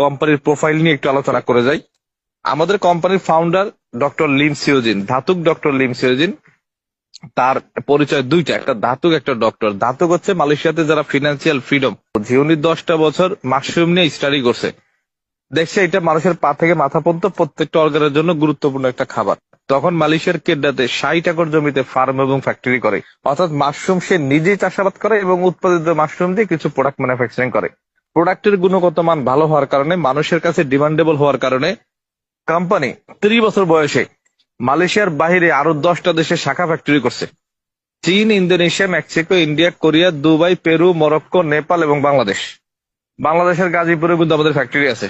কোম্পানির প্রোফাইল নিয়ে একটু আলোচনা করে যাই। আমাদের কোম্পানির ফাউন্ডার ডক্টর লিম সিওজিন, ধাতুক ডক্টর লিম সিওজিন। তার পরিচয় দুইটা, একটা ধাতুক একটা ডক্টর। ধাতুক হচ্ছে মালয়েশিয়াতে যারা ফিনান্সিয়াল ফ্রিডম, উনি 10টা বছর মাশরুম নিয়ে স্টাডি করছে, দেখছে এটা মানুষের পা থেকে মাথা পর্যন্ত প্রত্যেকটা অর্গানের জন্য গুরুত্বপূর্ণ একটা খাবার। তখন মালয়েশিয়ার কেডাতে 60 একর জমিতে ফার্ম এবং ফ্যাক্টরি করে, অর্থাৎ মাশরুম সে নিজেই চাষাবাদ করে এবং উৎপাদিত মাশরুম দিয়ে কিছু প্রোডাক্ট ম্যানুফ্যাকচারিং করে। প্রোডাক্টের গুণগত মান ভালো হওয়ার কারণে, মানুষের কাছে ডিমান্ডেবল হওয়ার কারণে কোম্পানি 30 বছর বয়সে মালয়েশিয়ার বাইরে আরো 10টা দেশে শাখা ফ্যাক্টরি করছে। চীন, Indonesia, Mexico, India, Korea, Dubai, Peru, Morocco, Nepal এবং বাংলাদেশ। বাংলাদেশের গাজীপুরে কিন্তু আমাদের ফ্যাক্টরি আছে।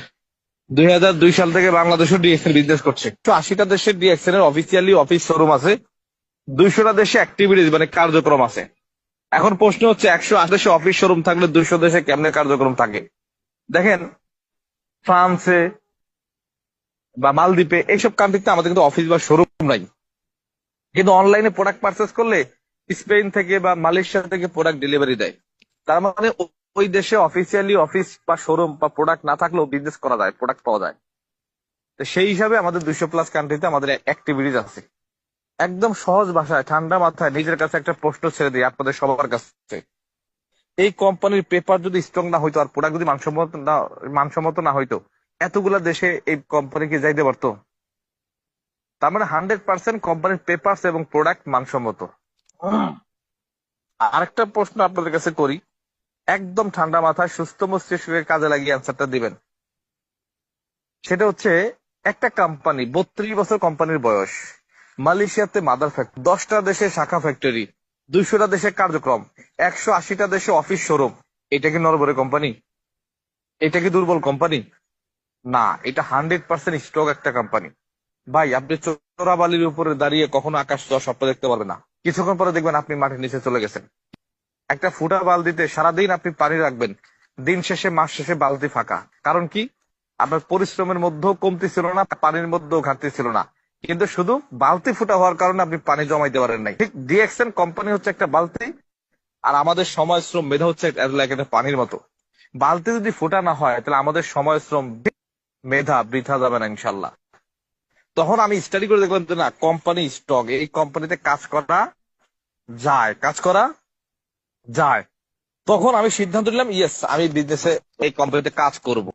2002 সাল থেকে বাংলাদেশও ডিএক্সএল বিজনেস করছে। 180টা দেশে ডিএক্সএল এর অফিসিয়ালি অফিস শোরুম আছে, 200টা দেশে অ্যাক্টিভিটিজ মানে কার্যক্রম আছে। এখন প্রশ্ন হচ্ছে 180 দেশে অফিস শোরুম থাকলে 200 দেশে কেমনে কার্যক্রম থাকে? দেখেন, ফ্রান্সে বা মালদ্বীপে এইসব কান্ট্রিতে আমাদের কিন্তু অফিস বা শোরুম নাই, কিন্তু অনলাইনে প্রোডাক্ট পারচেস করলে স্পেন থেকে বা মালয়েশিয়া থেকে প্রোডাক্ট ডেলিভারি দেয়। তার মানে ওই দেশে অফিসিয়ালি অফিস বা শোরুম বা প্রোডাক্ট না থাকলেও বিজনেস করা যায়, প্রোডাক্ট পাওয়া যায়। তো সেই হিসাবে আমাদের 200+ কান্ট্রিতে আমাদের অ্যাক্টিভিটিজ আছে। একদম সহজ ভাষায় ঠান্ডা মাথায় নিজের কাছে একটা প্রশ্ন ছেড়ে দিই আপনাদের সবার কাছে, এই কোম্পানির পেপার যদি স্ট্রং না হইতো আর প্রোডাক্ট যদি মানসম্মত না হইতো, এতগুলা দেশে এই কোম্পানি কি যাইতে পারতো? তার মানে 100% কোম্পানির পেপারস এবং প্রোডাক্ট মানসম্মত। আরেকটা প্রশ্ন আপনাদের কাছে করি, একদম ঠান্ডা মাথায় সুস্থ মস্তিষ্কে কাজে লাগিয়ে অ্যান্সারটা দিবেন। সেটা হচ্ছে, একটা কোম্পানি 32 বছর কোম্পানির বয়স, মালয়েশিয়াতে মাদার ফ্যাক্টরি, 10টা দেশে শাখা ফ্যাক্টরি, 200টা দেশে কার্যক্রম, 180টা দেশে অফিস শোরুম, এটা কি নরবরে কোম্পানি? এটা কি দুর্বল কোম্পানি? না, এটা 100% স্ট্রং একটা কোম্পানি। ভাই, আপনি চোরাবালির উপরে দাঁড়িয়ে কখনো আকাশ ছোঁয়া স্বপ্ন দেখতে পারবেন না। কিছুক্ষণ পরে দেখবেন আপনি মাটির নিচে চলে গেছেন। একটা ফুটা বালতিতে সারাদিন আপনি পানি রাখবেন, দিন শেষে মাস শেষে বালতি ফাঁকা। কারণ কি? আপনার পরিশ্রমের মধ্যেও কমতি ছিল না, পানির মধ্যেও ঘাটতি ছিল না, কিন্তু শুধু বালতি ফুটা হওয়ার কারণে আপনি পানি জমাইতে পারেন নাই। ঠিক ডিএক্সএন কোম্পানি হচ্ছে একটা বালতি, আর আমাদের সময় শ্রম মেধা হচ্ছে একটা পানির মতো। বালতি যদি ফুটা না হয় তাহলে আমাদের সময় শ্রম মেধা বৃথা যাবে না ইনশাল্লাহ। তখন আমি স্টাডি করে দেখলাম যে না, কোম্পানি স্টক, এই কোম্পানিতে কাজ করা যায়, কাজ করা যায়। তখন আমি সিদ্ধান্ত নিলাম, ইয়েস, আমি বিজনেসে এই কোম্পানিতে কাজ করব।